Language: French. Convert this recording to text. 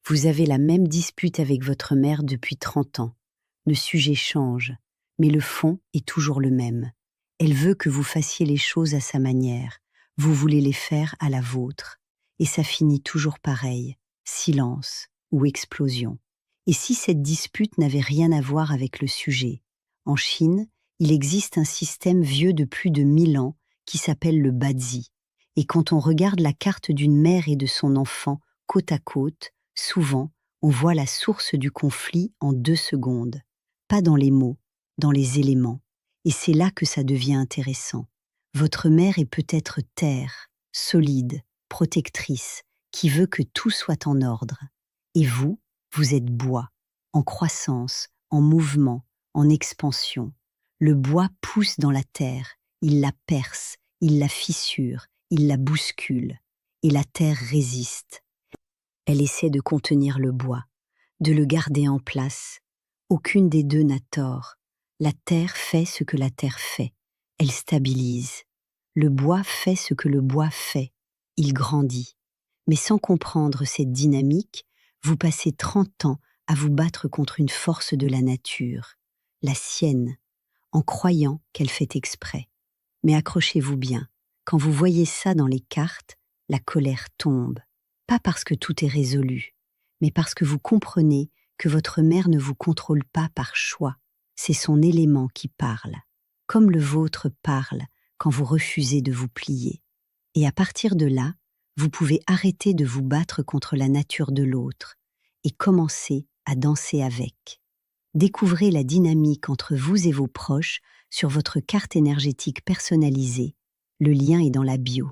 Vous avez la même dispute avec votre mère depuis 30 ans. Le sujet change, mais le fond est toujours le même. Elle veut que vous fassiez les choses à sa manière. Vous voulez les faire à la vôtre. Et ça finit toujours pareil, silence ou explosion. Et si cette dispute n'avait rien à voir avec le sujet? En Chine, il existe un système vieux de plus de 1000 ans qui s'appelle le Bazi. Et quand on regarde la carte d'une mère et de son enfant côte à côte, souvent, on voit la source du conflit en 2 secondes. Pas dans les mots, dans les éléments. Et c'est là que ça devient intéressant. Votre mère est peut-être terre, solide, protectrice, qui veut que tout soit en ordre. Et vous, vous êtes bois, en croissance, en mouvement, en expansion. Le bois pousse dans la terre, il la perce, il la fissure, il la bouscule. Et la terre résiste. Elle essaie de contenir le bois, de le garder en place. Aucune des deux n'a tort. La terre fait ce que la terre fait. Elle stabilise. Le bois fait ce que le bois fait. Il grandit. Mais sans comprendre cette dynamique, vous passez 30 ans à vous battre contre une force de la nature, la sienne, en croyant qu'elle fait exprès. Mais accrochez-vous bien, quand vous voyez ça dans les cartes, la colère tombe. Pas parce que tout est résolu, mais parce que vous comprenez que votre mère ne vous contrôle pas par choix. C'est son élément qui parle, comme le vôtre parle quand vous refusez de vous plier. Et à partir de là, vous pouvez arrêter de vous battre contre la nature de l'autre et commencer à danser avec. Découvrez la dynamique entre vous et vos proches sur votre carte énergétique personnalisée. Le lien est dans la bio.